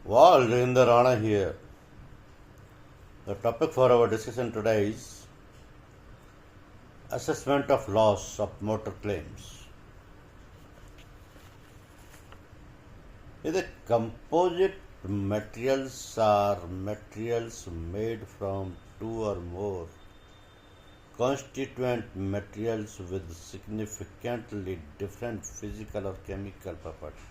Well, Jayendra Rana here. The topic for our discussion today is assessment of loss of motor claims. The composite materials are materials made from two or more constituent materials with significantly different physical or chemical properties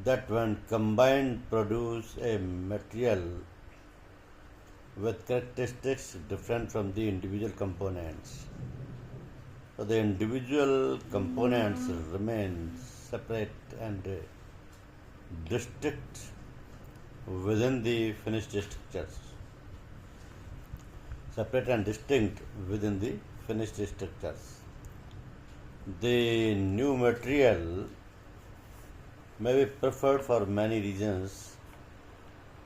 that when combined produce a material with characteristics different from the individual components. So the individual components remain separate and distinct within the finished structures. Separate and distinct within the finished structures. The new material may be preferred for many reasons.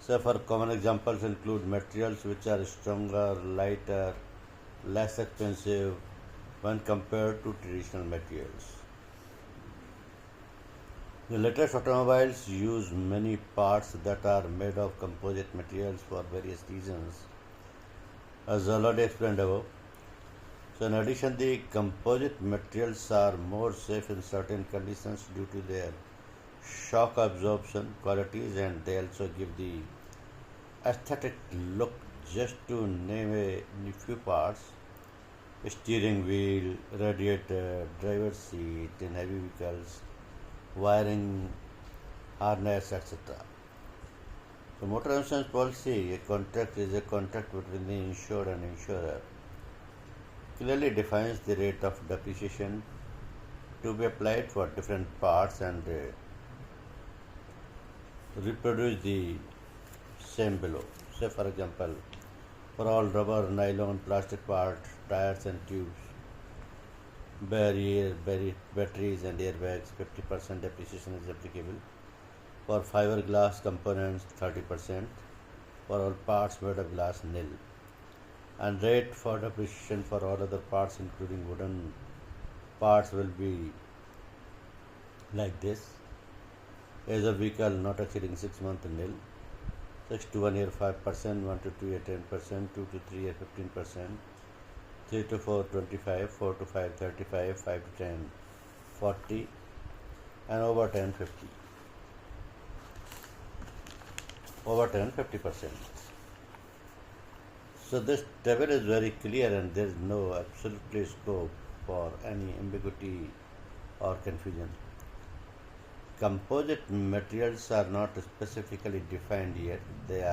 So, for common examples include materials which are stronger, lighter, less expensive when compared to traditional materials. The latest automobiles use many parts that are made of composite materials for various reasons, as already explained above. So, in addition, the composite materials are more safe in certain conditions due to their shock absorption qualities, and they also give the aesthetic look. Just to name a few parts: steering wheel, radiator, driver's seat in heavy vehicles, wiring harness, etc. So, motor insurance policy, a contract is a contract between the insured and insurer, clearly defines the rate of depreciation to be applied for different parts and reproduce the same below. Say, for example, for all rubber, nylon, plastic parts, tires and tubes, batteries and airbags, 50% depreciation is applicable. For fiberglass components, 30%. For all parts made of glass, nil. And rate for depreciation for all other parts, including wooden parts, will be like this: age of vehicle not exceeding 6 months, nil; 6 to 1 year, 5%; 1 to 2 year, 10%; 2 to 3 year, 15%; 3 to 4, 25; 4 to 5, 35; 5 to 10, 40; and over 10, 50. Over 10, 50%. So this table is very clear and there is no absolutely scope for any ambiguity or confusion. Composite materials are not specifically defined yet. They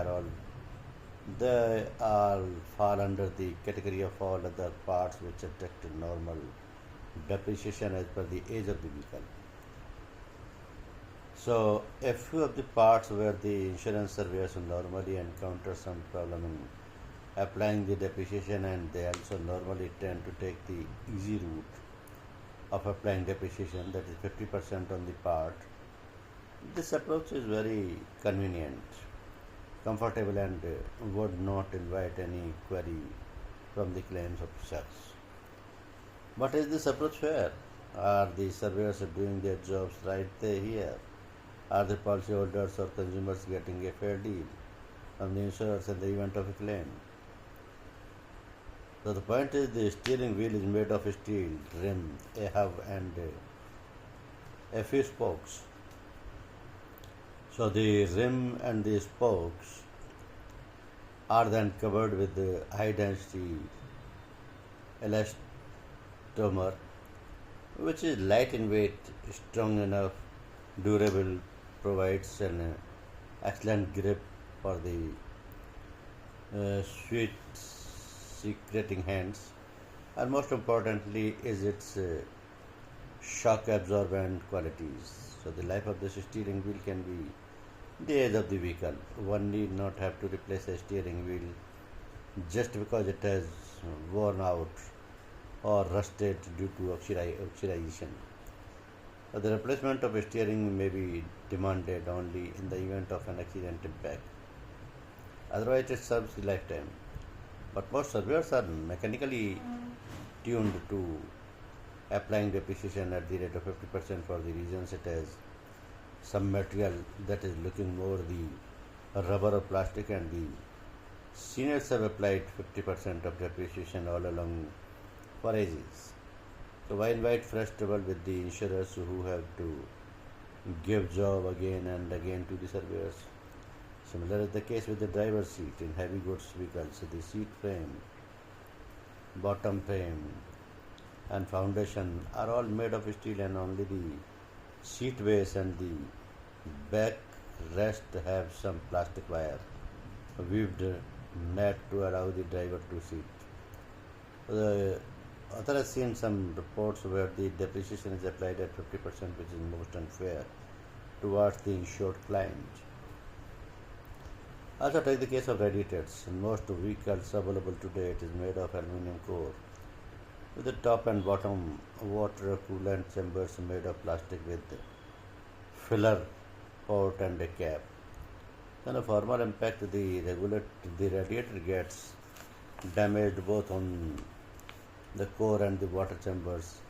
all fall under the category of all other parts which attract normal depreciation as per the age of the vehicle. So, a few of the parts where the insurance surveyors normally encounter some problem in applying the depreciation, and they also normally tend to take the easy route of applying depreciation, that is 50% on the part. This approach is very convenient, comfortable, and would not invite any query from the claims officers. But is this approach fair? Are the surveyors doing their jobs right here? Are the policyholders or consumers getting a fair deal from the insurers in the event of a claim? So the point is, the steering wheel is made of steel, rim, a hub, and a few spokes. So the rim and the spokes are then covered with the high density elastomer, which is light in weight, strong enough, durable, provides an excellent grip for the sweet secreting hands, and most importantly is its shock absorbent qualities. So the life of this steering wheel can be the age of the vehicle. One need not have to replace a steering wheel just because it has worn out or rusted due to oxidation. So the replacement of a steering may be demanded only in the event of an accident impact. Otherwise, it serves the lifetime. But most surveyors are mechanically tuned to applying depreciation at the rate of 50% for the reasons it has some material that is looking more the rubber or plastic, and the seniors have applied 50% of depreciation all along for ages. So why invite fresh trouble with the insurers who have to give job again and again to the surveyors? Similar is the case with the driver's seat in heavy goods vehicles. The seat frame, bottom frame, and foundation are all made of steel, and only the seat base and the back rest have some plastic wire weaved net to allow the driver to sit. The author has seen some reports where the depreciation is applied at 50%, which is most unfair towards the insured client. Also, take the case of radiators. In most vehicles available today, it is made of aluminum core with the top and bottom water coolant chambers made of plastic with filler port and a cap. Then a formal impact, the radiator gets damaged both on the core and the water chambers.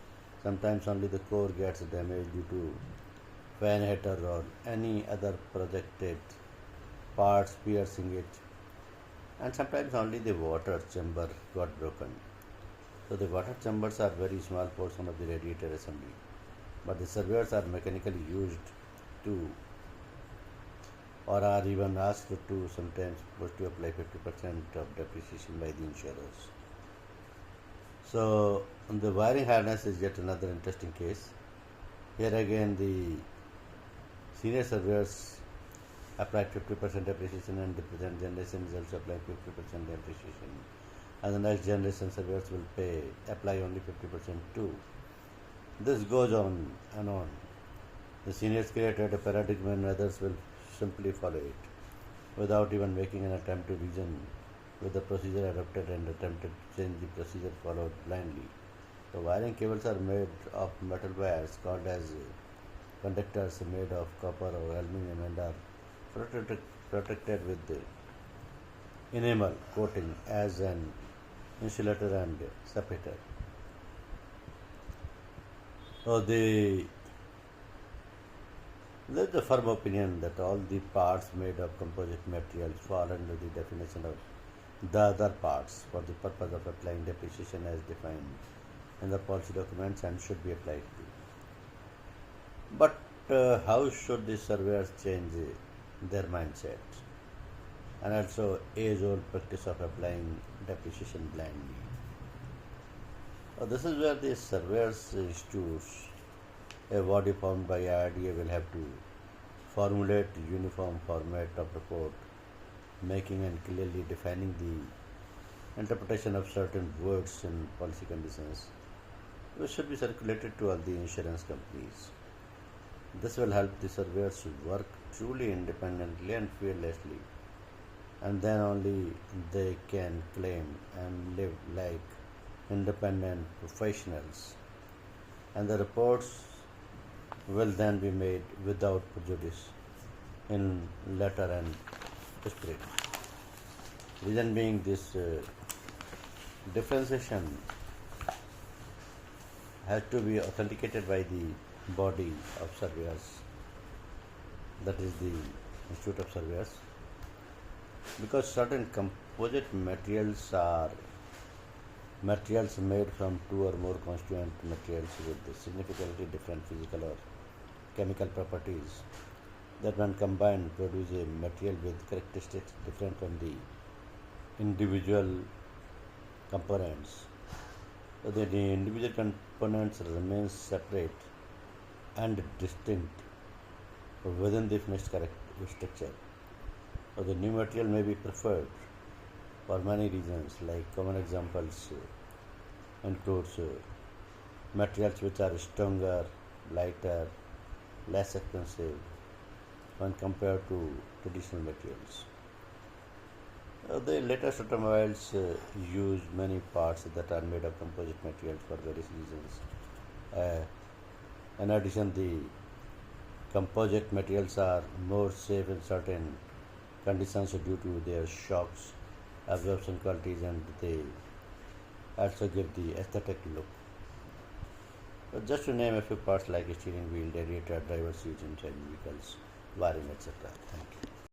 Sometimes only the core gets damaged due to fan heater or any other projected parts piercing it, and sometimes only the water chamber got broken. So the water chambers are very small portion of the radiator assembly, but the surveyors are mechanically used to or are even asked to sometimes supposed to apply 50% of depreciation by the insurers. So the wiring harness is yet another interesting case. Here again the senior surveyors applied 50% depreciation, and the present generation is also applying 50% depreciation, and the next generation surveyors will apply only 50% too. This goes on and on. The seniors created a paradigm and others will simply follow it without even making an attempt to reason with the procedure adopted and attempted to change the procedure followed blindly. The wiring cables are made of metal wires called as conductors made of copper or aluminum and are protected with the enamel coating as an insulator and separator. So there is a firm opinion that all the parts made of composite materials fall under the definition of the other parts for the purpose of applying depreciation as defined in the policy documents and should be applied to. But how should the surveyors change their mindset and also age-old practice of applying depreciation blindly? This is where the surveyors institutes a body formed by IRDA will have to formulate uniform format of report, making and clearly defining the interpretation of certain words in policy conditions, which should be circulated to all the insurance companies. This will help the surveyors work truly independently and fearlessly, and then only they can claim and live like independent professionals, and the reports will then be made without prejudice in letter and spirit. Reason being, this differentiation has to be authenticated by the body of surveyors, that is the Institute of Surveyors, because certain composite materials are materials made from two or more constituent materials with significantly different physical or chemical properties that when combined produce a material with characteristics different from the individual components. So the individual components remain separate and distinct within the finished structure. So the new material may be preferred for many reasons, like common examples includes materials which are stronger, lighter, less expensive when compared to traditional materials. The latest automobiles use many parts that are made of composite materials for various reasons. In addition, the composite materials are more safe in certain conditions due to their shocks absorption qualities, and they also give the aesthetic look. Just to name a few parts like steering wheel, radiator, driver's seat, engine, vehicles, wiring, etc. Thank you.